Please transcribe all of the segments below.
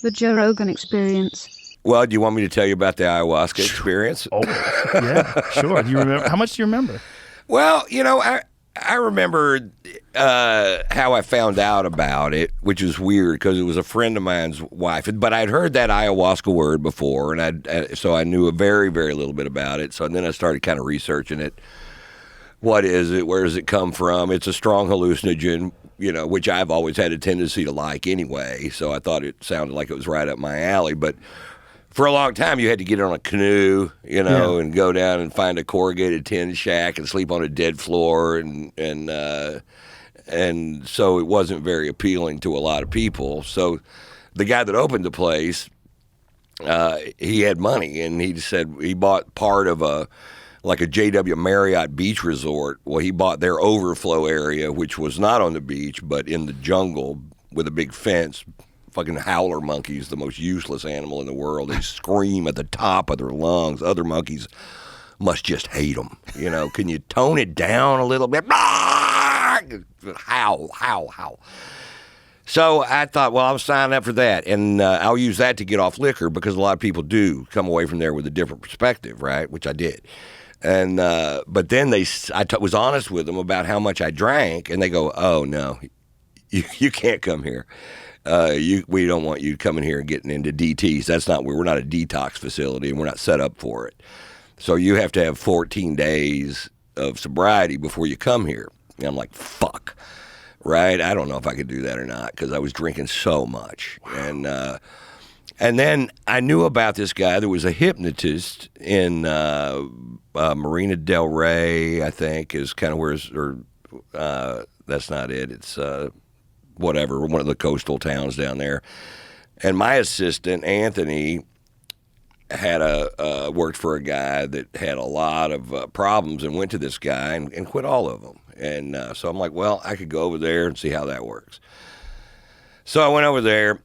The Joe Rogan Experience. Well, do you want me to tell you about the ayahuasca experience? Oh, yeah, sure. Do you remember? How much do you remember? Well, I remember how I found out about it, which is weird because it was a friend of mine's wife. But I'd heard that ayahuasca word before, and so I knew a very, very little bit about it. So then I started kind of researching it. What is it? Where does it come from? It's a strong hallucinogen, which I've always had a tendency to like anyway. So I thought it sounded like it was right up my alley. But for a long time, you had to get on a canoe, and go down and find a corrugated tin shack and sleep on a dead floor, and so it wasn't very appealing to a lot of people. So the guy that opened the place, he had money, and he said he bought part of a JW Marriott beach resort. Well, he bought their overflow area, which was not on the beach, but in the jungle with a big fence. Fucking howler monkeys, the most useless animal in the world. They scream at the top of their lungs. Other monkeys must just hate them. Can you tone it down a little bit? Howl, howl, howl. So I thought, well, I'll sign up for that, and I'll use that to get off liquor because a lot of people do come away from there with a different perspective, right? Which I did. And but then was honest with them about how much I drank, and they go, "Oh no, you can't come here. We don't want you coming here and getting into DTs. We're not a detox facility, and we're not set up for it. So you have to have 14 days of sobriety before you come here." And I'm like, fuck, right? I don't know if I could do that or not because I was drinking so much. Wow. And then I knew about this guy that was a hypnotist in Marina Del Rey, I think, is kind of where that's not it. It's whatever, one of the coastal towns down there. And my assistant, Anthony, had worked for a guy that had a lot of problems and went to this guy and quit all of them. And so I'm like, well, I could go over there and see how that works. So I went over there,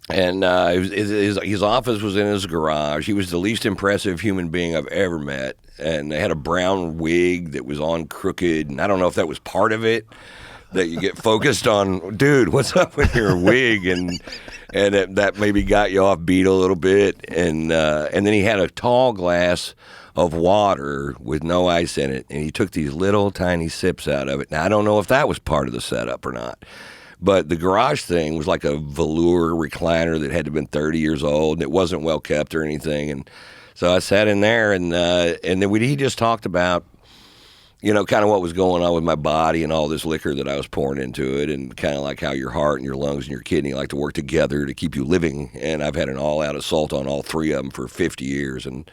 and his office was in his garage. He was the least impressive human being I've ever met. And they had a brown wig that was on crooked, and I don't know if that was part of it, that you get focused on, dude, what's up with your wig? And that maybe got you off beat a little bit. And then he had a tall glass of water with no ice in it, and he took these little tiny sips out of it. Now, I don't know if that was part of the setup or not, but the garage thing was like a velour recliner that had to have been 30 years old, and it wasn't well kept or anything. And so I sat in there, and then he just talked about, kind of what was going on with my body and all this liquor that I was pouring into it, and kind of like how your heart and your lungs and your kidney like to work together to keep you living. And I've had an all-out assault on all three of them for 50 years, and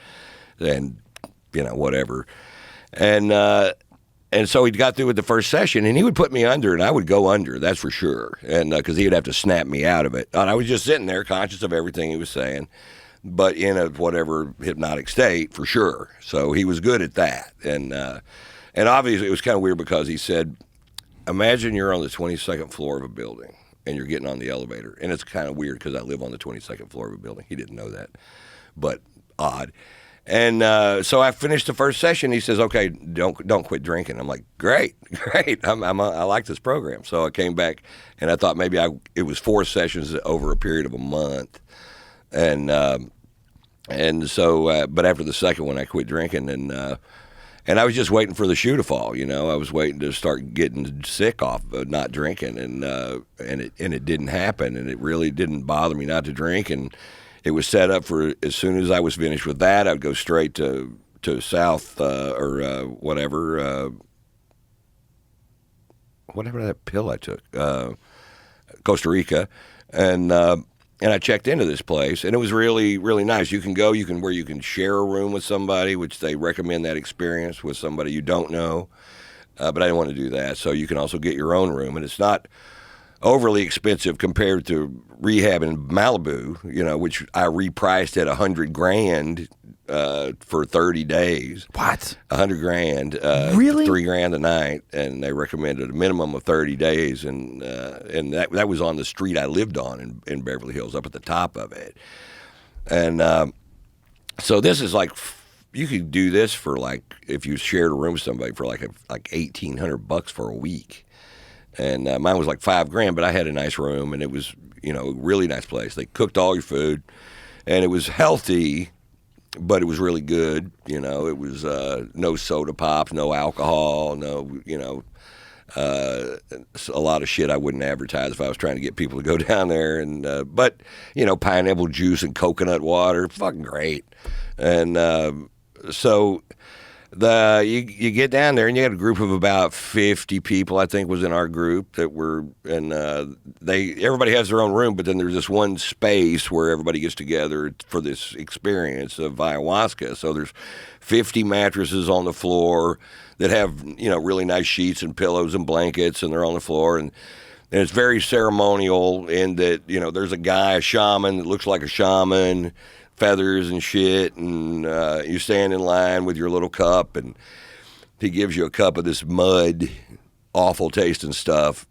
whatever. And so he got through with the first session, and he would put me under, and I would go under, that's for sure, and because he would have to snap me out of it. And I was just sitting there conscious of everything he was saying, but in a whatever hypnotic state, for sure. So he was good at that. And obviously it was kind of weird because he said, imagine you're on the 22nd floor of a building, and you're getting on the elevator. And it's kind of weird because I live on the 22nd floor of a building. He didn't know that, but odd. And so I finished the first session. He says, "Okay, don't quit drinking." I'm like, "Great. I like this program." So I came back, and I thought maybe it was 4 sessions over a period of a month, and so but after the second one, I quit drinking, and I was just waiting for the shoe to fall. I was waiting to start getting sick off of not drinking, and it didn't happen, and it really didn't bother me not to drink, and it was set up for as soon as I was finished with that, I'd go straight to South or whatever that pill I took, Costa Rica, and I checked into this place, and it was really, really nice. You can go, where you can share a room with somebody, which they recommend that experience with somebody you don't know, but I didn't want to do that. So you can also get your own room, and it's not overly expensive compared to rehab in Malibu, which I repriced at $100,000 for 30 days. What? $100,000. Really? $3,000 a night, and they recommended a minimum of 30 days, and that was on the street I lived on in Beverly Hills, up at the top of it, and so this is like, you could do this for like, if you shared a room with somebody for like $1,800 for a week. And mine was like $5,000, but I had a nice room, and it was, really nice place. They cooked all your food, and it was healthy, but it was really good. It was no soda pops, no alcohol, no, a lot of shit I wouldn't advertise if I was trying to get people to go down there. And but pineapple juice and coconut water, fucking great. And so you get down there, and you had a group of about 50 people, I think, was in our group that were, and everybody has their own room, but then there's this one space where everybody gets together for this experience of ayahuasca. So there's 50 mattresses on the floor that have really nice sheets and pillows and blankets, and they're on the floor, and it's very ceremonial in that there's a shaman that looks like a shaman, feathers and shit, and you stand in line with your little cup, and he gives you a cup of this mud, awful tasting stuff.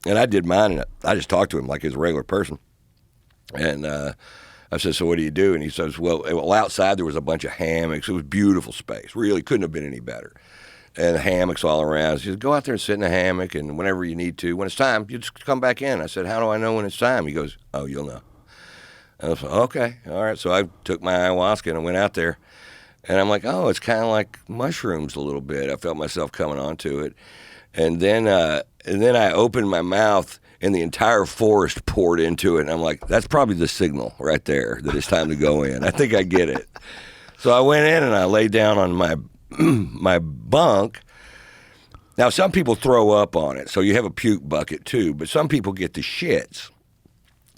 And I did mine, and I just talked to him like he's a regular person. And I said, so what do you do? And he says, well, outside there was a bunch of hammocks. It was a beautiful space. Really couldn't have been any better. And hammocks all around. He said, go out there and sit in a hammock, and whenever you need to, when it's time, you just come back in. I said, how do I know when it's time? He goes, oh, you'll know. I was like, okay, all right. So I took my ayahuasca and I went out there, and I'm like, oh, it's kind of like mushrooms a little bit. I felt myself coming onto it, and then I opened my mouth, and the entire forest poured into it. And I'm like, that's probably the signal right there that it's time to go in. I think I get it. So I went in and I laid down on my my bunk. Now some people throw up on it, so you have a puke bucket too. But some people get the shits.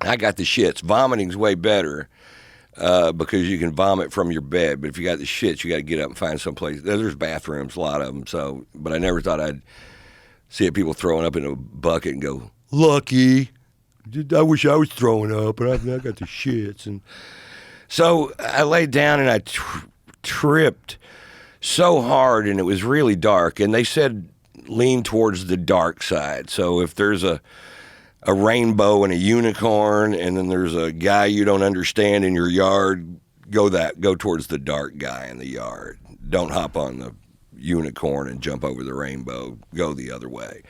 I got the shits. Vomiting's way better because you can vomit from your bed. But if you got the shits, you got to get up and find someplace. There's bathrooms, a lot of them. So, but I never thought I'd see people throwing up in a bucket and go, lucky. I wish I was throwing up, but I got the shits. And so I laid down and I tripped so hard, and it was really dark. And they said lean towards the dark side. So if there's a rainbow and a unicorn, and then there's a guy you don't understand in your yard, go towards the dark guy in the yard. Don't hop on the unicorn and jump over the rainbow. Go the other way.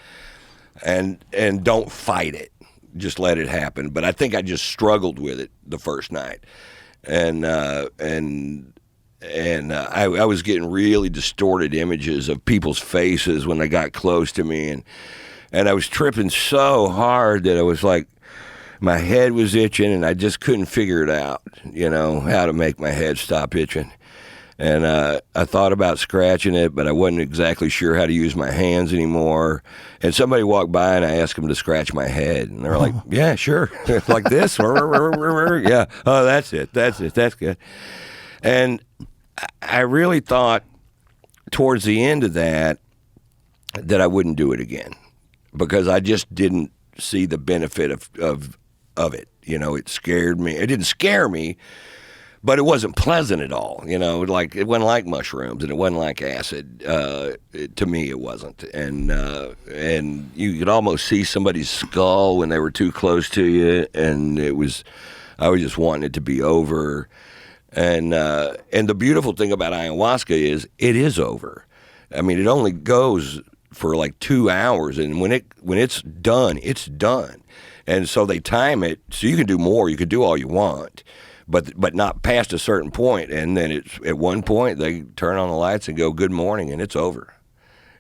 And don't fight it. Just let it happen. But I think I just struggled with it the first night. And I was getting really distorted images of people's faces when they got close to me, and I was tripping so hard that I was like, my head was itching, and I just couldn't figure it out, how to make my head stop itching. And I thought about scratching it, but I wasn't exactly sure how to use my hands anymore. And somebody walked by, and I asked them to scratch my head, and they're like, yeah, sure, like this, yeah, oh, that's it, that's good. And I really thought towards the end of that I wouldn't do it again, because I just didn't see the benefit of it. It scared me. It didn't scare me, but it wasn't pleasant at all. Like it wasn't like mushrooms, and it wasn't like acid. To me, it wasn't. And you could almost see somebody's skull when they were too close to you, and I was just wanting it to be over. And the beautiful thing about ayahuasca is it is over. I mean, it only goes for like 2 hours, and when it's done, it's done. And so they time it so you can do more. You can do all you want, but not past a certain point. And then it's at one point they turn on the lights and go, good morning, and it's over.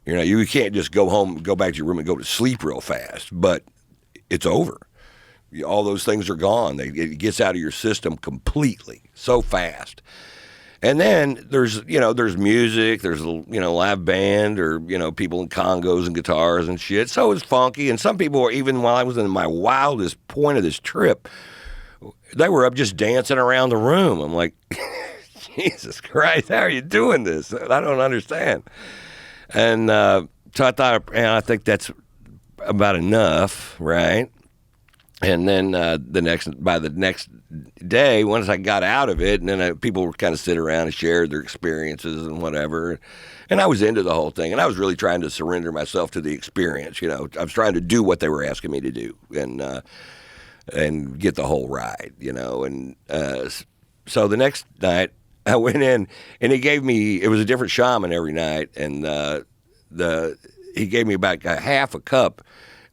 You can't just go home, go back to your room and go to sleep real fast, but it's over. All those things are gone. It gets out of your system completely, so fast. And then there's music, there's live band, or people in congos and guitars and shit. So it's funky. And some people, even while I was in my wildest point of this trip, they were up just dancing around the room. I'm like, Jesus Christ, how are you doing this? I don't understand. And so I thought, I think that's about enough, right? And then by the next day, once I got out of it, and then people were kind of sit around and share their experiences and whatever, and I was into the whole thing, and I was really trying to surrender myself to the experience. I was trying to do what they were asking me to do, and get the whole ride. And so the next night I went in, and it was a different shaman every night, and he gave me about half a cup.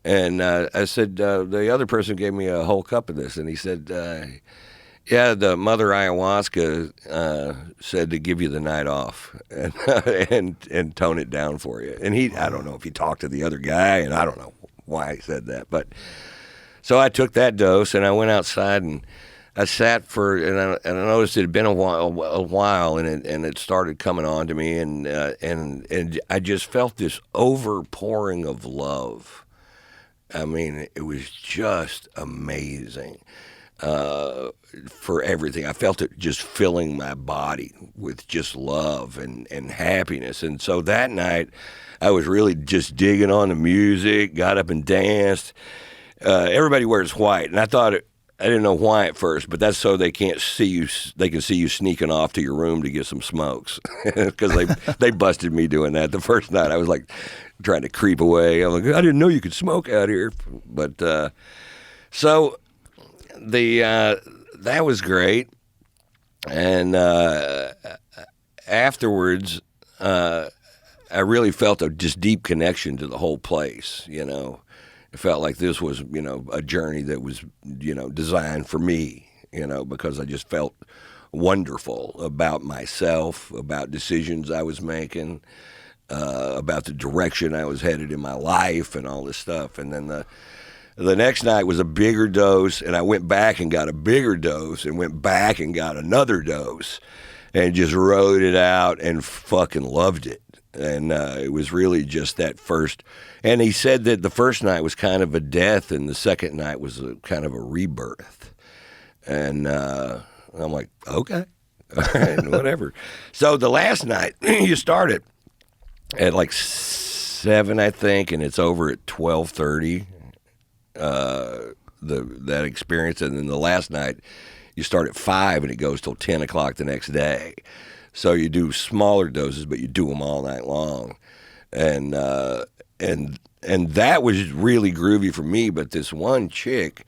And I said, the other person gave me a whole cup of this. And he said, yeah, the mother ayahuasca said to give you the night off and tone it down for you. And I don't know if he talked to the other guy, and I don't know why he said that. But so I took that dose, and I went outside, and I sat and I noticed it had been a while, and it started coming on to me, and I just felt this overpouring of love. I mean, it was just amazing for everything. I felt it just filling my body with just love and happiness. And so that night, I was really just digging on the music, got up and danced. Everybody wears white, and I didn't know why at first, but that's so they can't see you. They can see you sneaking off to your room to get some smokes, because they busted me doing that the first night. I was like trying to creep away. I'm like, I didn't know you could smoke out here, but so that was great, and afterwards, I really felt a just deep connection to the whole place. It felt like this was, a journey that was, designed for me, because I just felt wonderful about myself, about decisions I was making, about the direction I was headed in my life and all this stuff. And then the next night was a bigger dose, and I went back and got a bigger dose and went back and got another dose and just rode it out and fucking loved it. And it was really just that first. And he said that the first night was kind of a death, and the second night was kind of a rebirth. And I'm like, okay, all right, whatever. So the last night, you started at like 7, I think, and it's over at 12:30. That experience, and then the last night, you start at 5, and it goes till 10 o'clock the next day. So you do smaller doses, but you do them all night long, and that was really groovy for me. But this one chick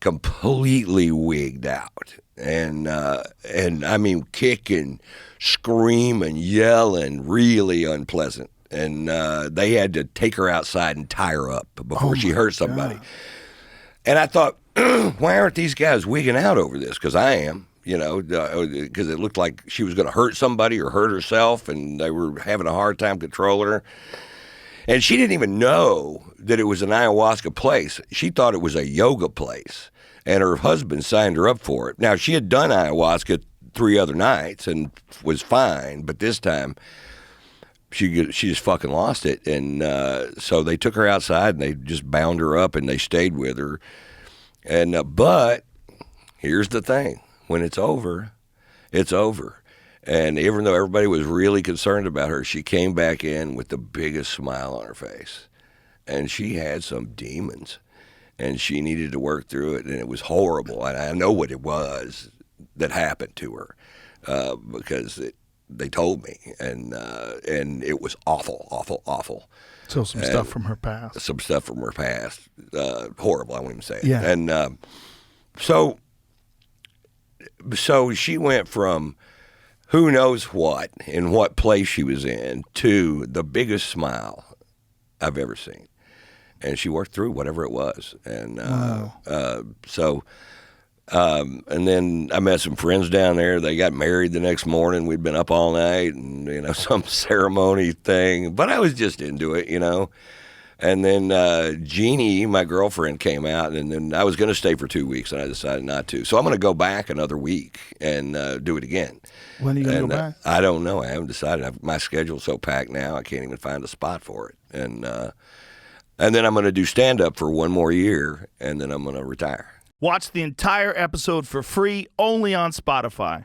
completely wigged out, and I mean kicking, screaming, yelling, really unpleasant. And they had to take her outside and tie her up before she hurt somebody. God. And I thought, why aren't these guys wigging out over this? Because I am. Because it looked like she was going to hurt somebody or hurt herself, and they were having a hard time controlling her. And she didn't even know that it was an ayahuasca place. She thought it was a yoga place, and her husband signed her up for it. Now, she had done ayahuasca 3 other nights and was fine, but this time she just fucking lost it. And so they took her outside, and they just bound her up, and they stayed with her. And but here's the thing. When it's over, it's over. And even though everybody was really concerned about her, she came back in with the biggest smile on her face. And she had some demons, and she needed to work through it, and it was horrible. And I know what it was that happened to her because they told me, and it was awful, awful, awful. So some stuff from her past. Some stuff from her past. Horrible, I won't even say it. Yeah. And So she went from who knows what, in what place she was in, to the biggest smile I've ever seen. And she worked through whatever it was. And wow. And then I met some friends down there. They got married the next morning. We'd been up all night and, some ceremony thing. But I was just into it, And then Jeannie, my girlfriend, came out, and then I was going to stay for 2 weeks, and I decided not to. So I'm going to go back another week and do it again. When are you going to go back? I don't know. I haven't decided. My schedule's so packed now, I can't even find a spot for it. And then I'm going to do stand-up for 1 more year, and then I'm going to retire. Watch the entire episode for free only on Spotify.